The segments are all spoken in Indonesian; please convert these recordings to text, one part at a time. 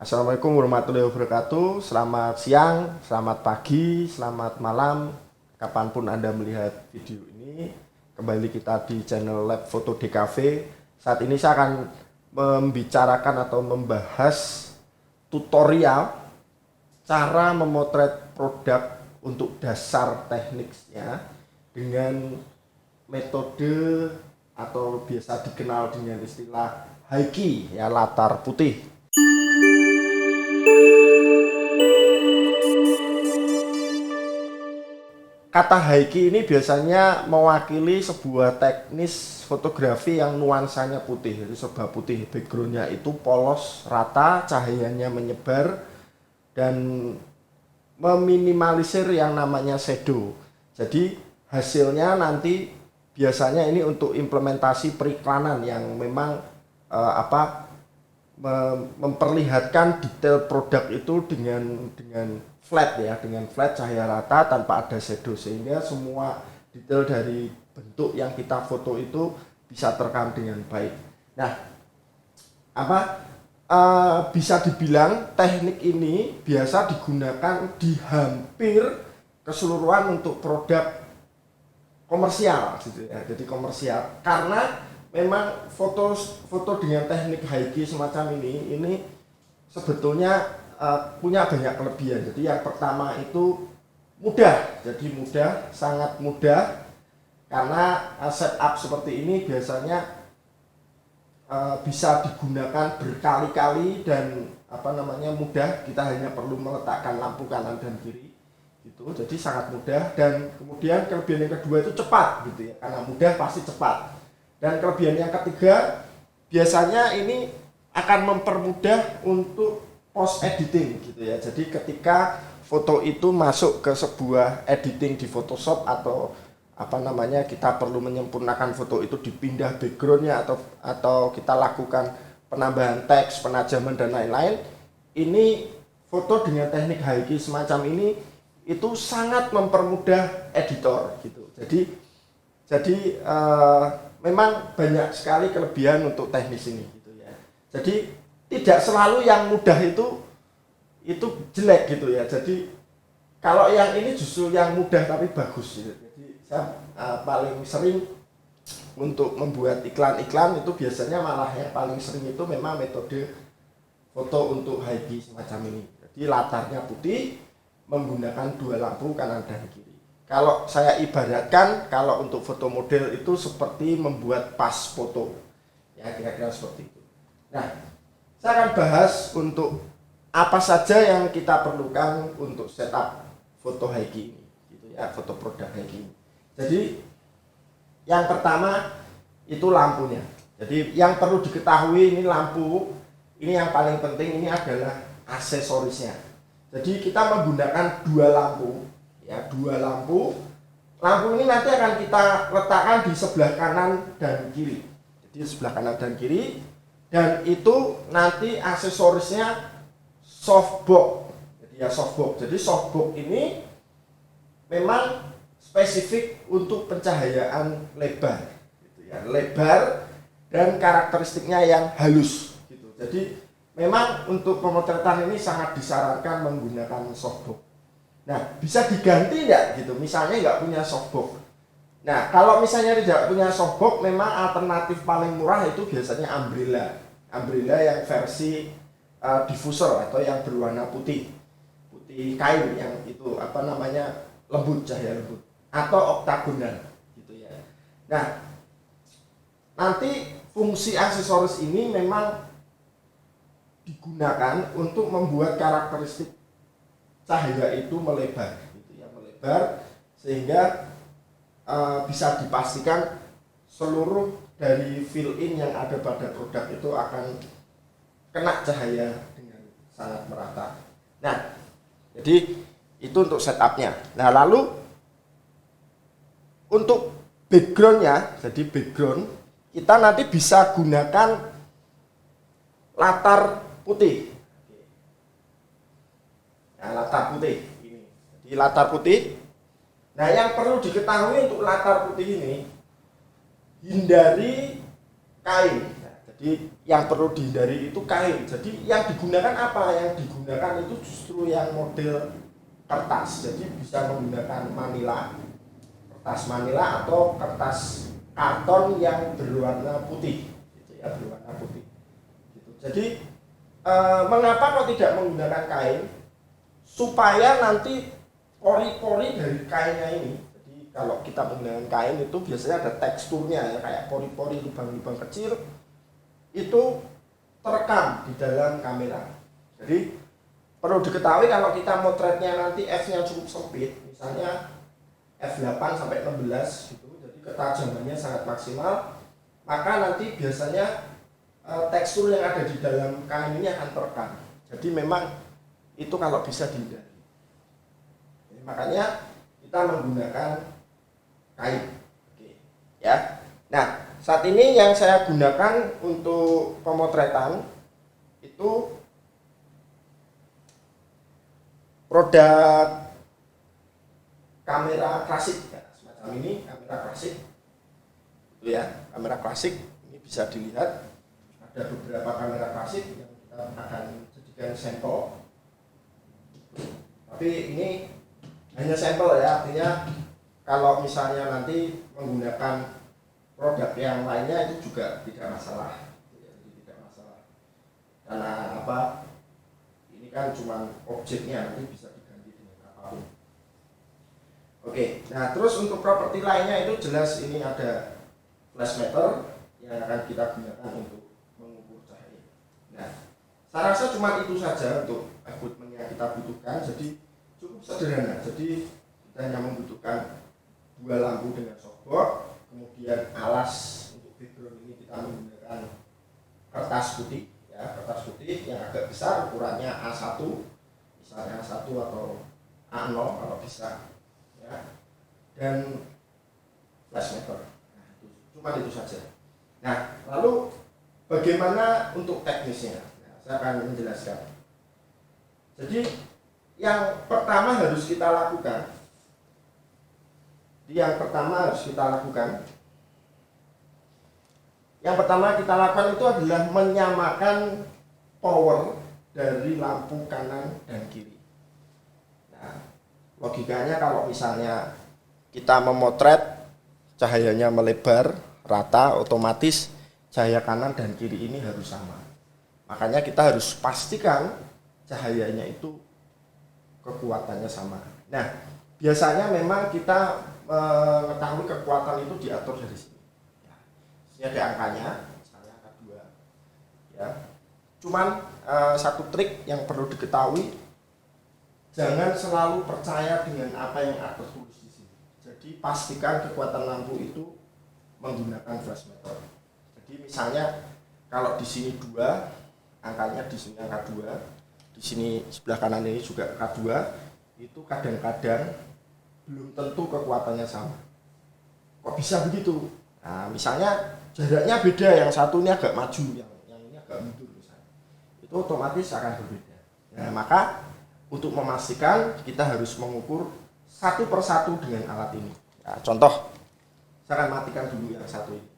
Assalamualaikum warahmatullahi wabarakatuh. Selamat siang, selamat pagi, selamat malam, kapanpun Anda melihat video ini. Kembali kita di channel Lab Foto DKV. Saat ini saya akan membicarakan atau membahas tutorial cara memotret produk untuk dasar tekniknya dengan metode atau biasa dikenal dengan istilah high key, ya, latar putih. Kata high key ini biasanya mewakili sebuah teknis fotografi yang nuansanya putih, jadi serba putih, backgroundnya itu polos, rata, cahayanya menyebar, dan meminimalisir yang namanya shadow. Jadi hasilnya nanti biasanya ini untuk implementasi periklanan yang memang memperlihatkan detail produk itu dengan flat, ya, dengan flat, cahaya rata tanpa ada shadow, sehingga semua detail dari bentuk yang kita foto itu bisa terekam dengan baik. Nah, bisa dibilang teknik ini biasa digunakan di hampir keseluruhan untuk produk komersial, gitu ya. Jadi komersial, karena memang foto dengan teknik high key semacam ini sebetulnya punya banyak kelebihan. Jadi yang pertama itu mudah, jadi mudah, sangat mudah, karena setup seperti ini biasanya bisa digunakan berkali-kali dan mudah. Kita hanya perlu meletakkan lampu kanan dan kiri gitu, jadi sangat mudah. Dan kemudian kelebihan yang kedua itu cepat, gitu ya, karena mudah pasti cepat. Dan kelebihan yang ketiga biasanya ini akan mempermudah untuk post editing, gitu ya. Jadi ketika foto itu masuk ke sebuah editing di Photoshop atau kita perlu menyempurnakan foto itu, dipindah backgroundnya atau kita lakukan penambahan teks, penajaman dan lain-lain, ini foto dengan teknik high key semacam ini itu sangat mempermudah editor, gitu. Jadi memang banyak sekali kelebihan untuk teknis ini, gitu ya. Jadi tidak selalu yang mudah itu jelek, gitu ya. Jadi kalau yang ini justru yang mudah tapi bagus, gitu. Jadi saya paling sering untuk membuat iklan-iklan itu biasanya malah yang paling sering itu memang metode foto untuk high key semacam ini. Jadi latarnya putih, menggunakan dua lampu kanan dan kiri. Kalau saya ibaratkan, kalau untuk foto model itu seperti membuat pas foto, ya, kira-kira seperti itu. Nah, saya akan bahas untuk apa saja yang kita perlukan untuk setup foto high key ini, gitu ya, foto produk high key ini. Jadi yang pertama itu lampunya. Jadi yang perlu diketahui, ini lampu, ini yang paling penting, ini adalah aksesorisnya. Jadi kita menggunakan dua lampu, ya, dua lampu. Lampu ini nanti akan kita letakkan di sebelah kanan dan kiri. Jadi sebelah kanan dan kiri. Dan itu nanti aksesorisnya softbox, jadi ya softbox. Jadi softbox ini memang spesifik untuk pencahayaan lebar, gitu ya, lebar dan karakteristiknya yang halus, gitu. Jadi memang untuk pemotretan ini sangat disarankan menggunakan softbox. Nah, bisa diganti enggak, gitu, misalnya nggak punya softbox. Nah, kalau misalnya tidak punya softbox, memang alternatif paling murah itu biasanya umbrella yang versi diffuser atau yang berwarna putih kain, yang itu lembut, cahaya lembut, atau oktagonal, gitu ya. Nah, nanti fungsi aksesoris ini memang digunakan untuk membuat karakteristik cahaya itu melebar, gitu ya, melebar, sehingga bisa dipastikan seluruh dari fill in yang ada pada produk itu akan kena cahaya dengan sangat merata. Nah, jadi itu untuk setupnya. Nah, lalu untuk backgroundnya, jadi background kita nanti bisa gunakan latar putih. Nah, latar putih ini. Jadi latar putih. Nah, yang perlu diketahui untuk latar putih ini, hindari kain. Nah, Jadi yang perlu dihindari itu kain. Jadi yang digunakan apa? Yang digunakan itu justru yang model kertas. Jadi bisa menggunakan manila, kertas manila atau kertas karton yang berwarna putih, gitu ya, berwarna putih. Gitu. Jadi mengapa kok tidak menggunakan kain? Supaya nanti pori-pori dari kainnya ini. Jadi kalau kita menggunakan kain itu biasanya ada teksturnya ya, kayak pori-pori lubang-lubang kecil itu terekam di dalam kamera. Jadi perlu diketahui kalau kita motretnya nanti f-nya cukup sempit, misalnya f8 sampai 16 gitu, jadi ketajamannya sangat maksimal, maka nanti biasanya tekstur yang ada di dalam kain ini akan terekam. Jadi memang itu kalau bisa dihindari. Makanya kita menggunakan kain. Oke, ya. Nah, saat ini yang saya gunakan untuk pemotretan itu produk kamera klasik ya, semacam ini kamera klasik. Itu ya, kamera klasik ini bisa dilihat ada beberapa kamera klasik yang kita akan jadikan sampel. Tapi ini hanya sampel ya, artinya kalau misalnya nanti menggunakan produk yang lainnya itu juga tidak masalah, jadi tidak masalah. Karena apa? Ini kan cuma objeknya, nanti bisa diganti dengan apapun. Oke, nah terus untuk properti lainnya itu jelas ini ada flash meter yang akan kita gunakan untuk mengukur cahaya. Nah, saya rasa cuma itu saja untuk equipment yang kita butuhkan. Jadi cukup sederhana. Jadi kita hanya membutuhkan 2 lampu dengan softbox, kemudian alas untuk background ini kita menggunakan kertas putih ya, kertas putih yang agak besar, ukurannya A1, misalnya A1 atau A0 kalau bisa ya, dan flash meter. Nah, cuma itu saja. Nah, lalu bagaimana untuk teknisnya? Nah, saya akan menjelaskan. Jadi yang pertama harus kita lakukan itu adalah menyamakan power dari lampu kanan dan kiri. Nah, logikanya kalau misalnya kita memotret cahayanya melebar rata, otomatis cahaya kanan dan kiri ini harus sama. Makanya kita harus pastikan cahayanya itu kekuatannya sama. Nah, biasanya memang kita mengetahui kekuatan itu diatur dari sini. Ya, sini ada angkanya, misalnya angka 2. Ya. Cuman satu trik yang perlu diketahui, jangan selalu percaya dengan apa yang ada tulis di sini. Jadi pastikan kekuatan lampu itu menggunakan flash meter. Jadi misalnya kalau di sini 2, angkanya di sini angka 2, di sini sebelah kanan ini juga angka 2, itu kadang-kadang belum tentu kekuatannya sama. Kok bisa begitu? Nah, misalnya jaraknya beda, yang satu ini agak maju, yang ini agak mundur misalnya. Itu otomatis akan berbeda. Nah, maka untuk memastikan kita harus mengukur satu persatu dengan alat ini. Nah, contoh, saya akan matikan dulu yang satu ini.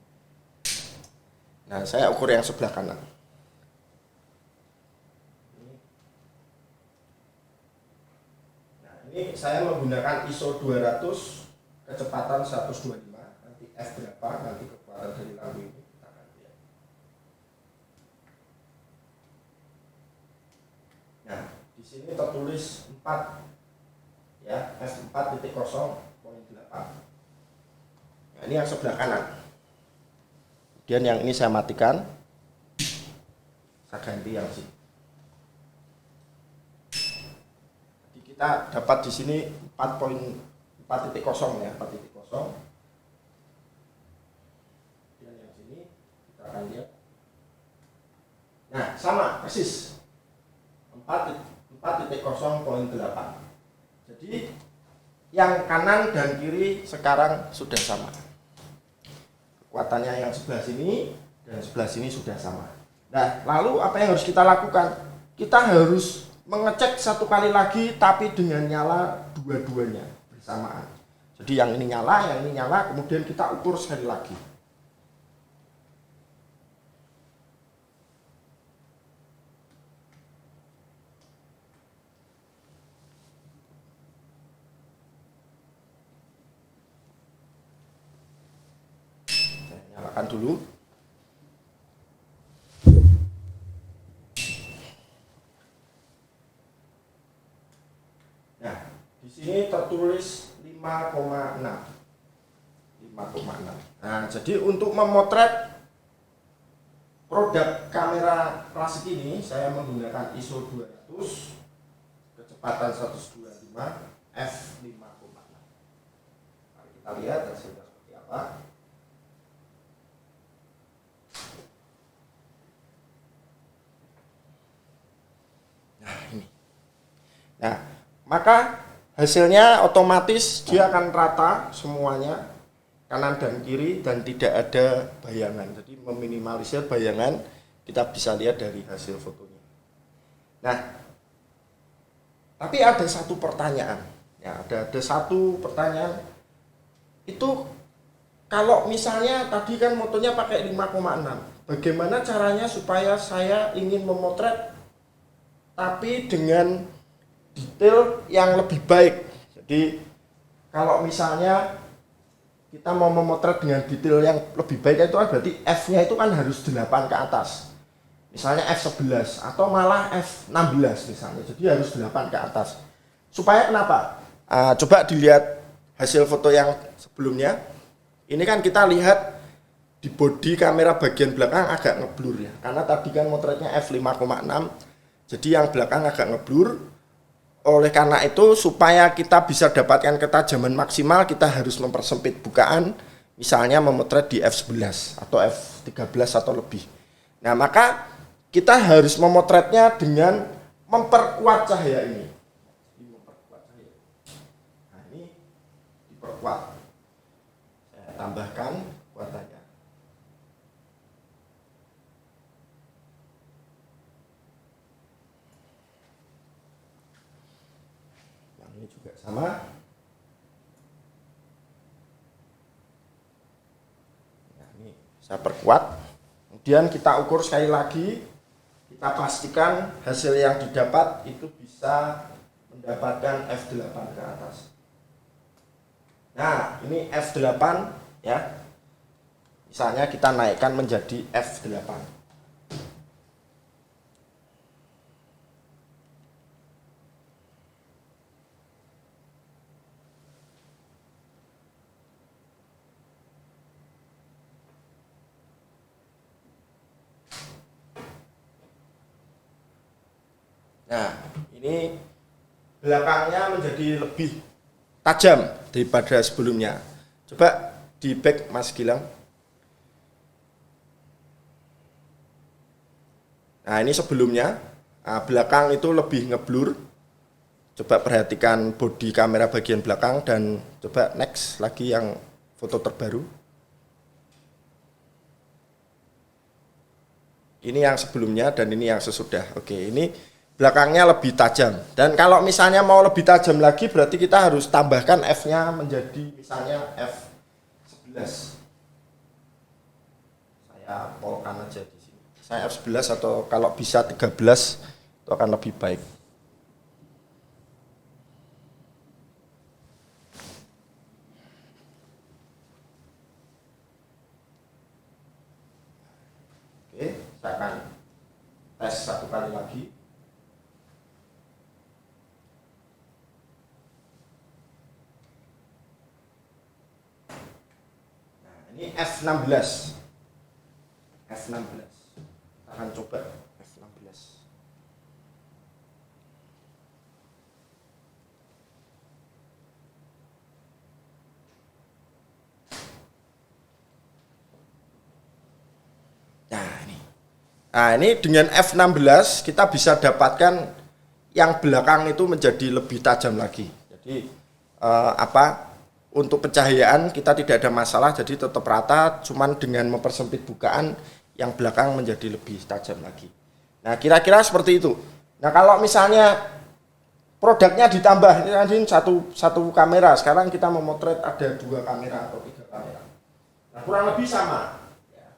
Nah, saya ukur yang sebelah kanan. Ini saya menggunakan ISO 200, kecepatan 125, nanti F berapa, nanti kekuatan dari lampu ini kita akan lihat. Nah, di sini tertulis 4 ya, F4.0.8. Nah, ini yang sebelah kanan. Kemudian yang ini saya matikan, saya ganti yang sini. Kita dapat di sini 4.0 ya, 4.0. Dan yang sini kita akan lihat. Nah, sama persis 4.0.8. Jadi yang kanan dan kiri sekarang sudah sama. Kekuatannya yang sebelah sini dan sebelah sini sudah sama. Nah, lalu apa yang harus kita lakukan? Kita harus mengecek satu kali lagi tapi dengan nyala dua-duanya bersamaan. Jadi yang ini nyala, kemudian kita ukur sekali lagi. nyalakan dulu. Nah, di sini tertulis 5,6. 5,6. Nah, jadi untuk memotret produk kamera klasik ini saya menggunakan ISO 200, kecepatan 125, f5,6. Mari kita lihat hasilnya seperti apa. Nah, ini. Nah, maka hasilnya otomatis dia akan rata semuanya, kanan dan kiri, dan tidak ada bayangan. Jadi meminimalisir bayangan, kita bisa lihat dari hasil fotonya. Nah, tapi ada satu pertanyaan. Ya, ada satu pertanyaan. Itu kalau misalnya tadi kan motonya pakai 5,6. Bagaimana caranya supaya saya ingin memotret tapi dengan detail yang lebih baik? Jadi kalau misalnya kita mau memotret dengan detail yang lebih baik itu kan berarti f-nya itu kan harus 8 ke atas. Misalnya f11 atau malah f16 misalnya. Jadi harus 8 ke atas. Supaya kenapa? Coba dilihat hasil foto yang sebelumnya. Ini kan kita lihat di bodi kamera bagian belakang agak ngeblur ya. Karena tadi kan motretnya f5,6. Jadi yang belakang agak ngeblur. Oleh karena itu, supaya kita bisa dapatkan ketajaman maksimal, kita harus mempersempit bukaan, misalnya memotret di f11 atau f13 atau lebih. Nah, maka kita harus memotretnya dengan memperkuat cahaya ini. Nah, ini diperkuat. Saya tambahkan kekuatannya. Ini juga sama. Nah, ini saya perkuat. Kemudian kita ukur sekali lagi. Kita pastikan hasil yang didapat itu bisa mendapatkan f8 ke atas. Nah, ini f8 ya. Misalnya kita naikkan menjadi f8. Nah, ini belakangnya menjadi lebih tajam daripada sebelumnya. Coba di back Mas Gilang. Nah, ini sebelumnya. Nah, belakang itu lebih ngeblur. Coba perhatikan bodi kamera bagian belakang dan coba next lagi yang foto terbaru. Ini yang sebelumnya dan ini yang sesudah. Oke, ini belakangnya lebih tajam. Dan kalau misalnya mau lebih tajam lagi, berarti kita harus tambahkan F-nya menjadi misalnya F11. Saya polkan aja di sini. Saya F11 atau kalau bisa 13 itu akan lebih baik. Oke, saya akan tes satu kali lagi. Ini F16. F16. Kita akan coba F16. Nah, ini dengan F16 kita bisa dapatkan yang belakang itu menjadi lebih tajam lagi. Jadi untuk pencahayaan kita tidak ada masalah, jadi tetap rata, cuman dengan mempersempit bukaan yang belakang menjadi lebih tajam lagi. Nah, kira-kira seperti itu. Nah, kalau misalnya produknya ditambah, ini satu kamera, sekarang kita memotret ada 2 kamera atau 3 kamera. Nah, kurang lebih sama. Ya.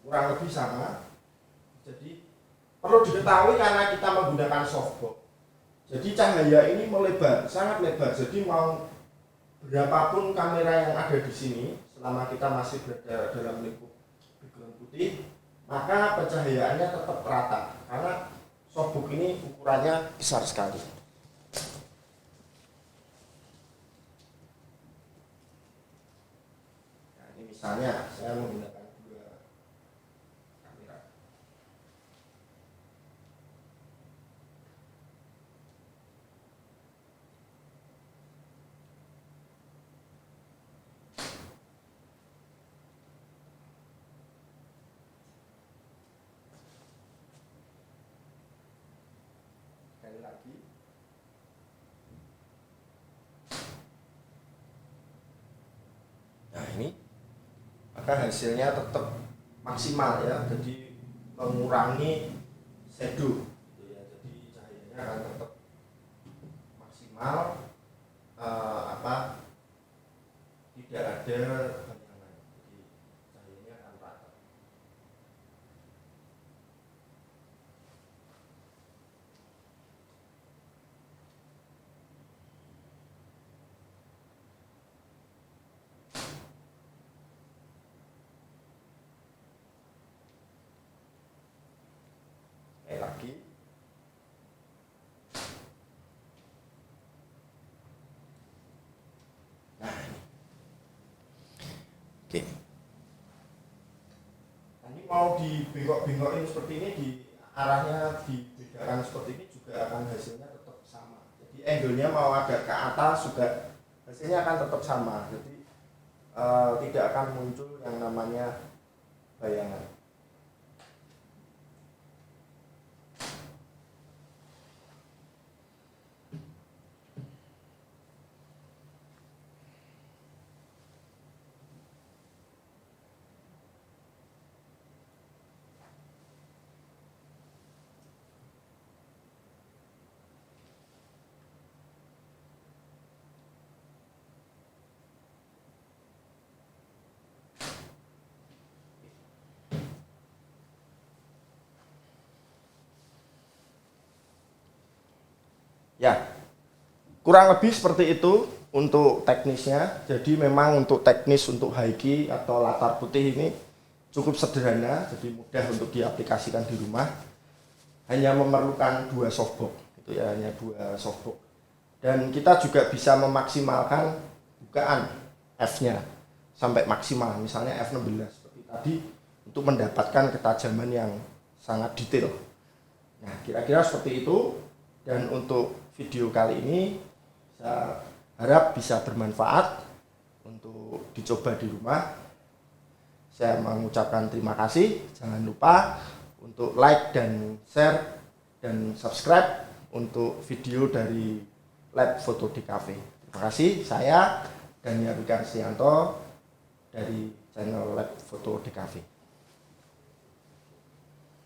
Kurang lebih sama. Jadi perlu diketahui karena kita menggunakan softbox. Jadi cahaya ini melebar, sangat lebar. Jadi mau berapapun kamera yang ada di sini, selama kita masih berada dalam lingkup background putih, maka pencahayaannya tetap rata karena softbook ini ukurannya besar sekali. Nah, ini misalnya saya menggunakan dua kamera. Sekali lagi. Nah ini, maka hasilnya tetap maksimal ya, jadi mengurangi shadow gitu ya, jadi cahayanya akan tetap maksimal, tidak ada hantangan, jadi cahayanya akan rata. Lagi. Nah ini. Oke. Nah, ini mau dibengkok-bengkokin seperti ini, di arahnya dibedakan seperti ini juga akan hasilnya tetap sama. Jadi angle-nya mau agak ke atas juga hasilnya akan tetap sama. Jadi tidak akan muncul yang namanya bayangan. Ya, kurang lebih seperti itu untuk teknisnya. Jadi memang untuk teknis untuk high key atau latar putih ini cukup sederhana, jadi mudah untuk diaplikasikan di rumah. Hanya memerlukan dua softbox, gitu ya, hanya dua softbox. Dan kita juga bisa memaksimalkan bukaan f-nya sampai maksimal, misalnya f16 seperti tadi, untuk mendapatkan ketajaman yang sangat detail. Nah, kira-kira seperti itu. Dan untuk video kali ini saya harap bisa bermanfaat untuk dicoba di rumah. Saya mengucapkan terima kasih. Jangan lupa untuk like dan share dan subscribe untuk video dari Lab Foto DKV. Terima kasih. Saya Daniel Wikarsianto dari channel Lab Foto DKV.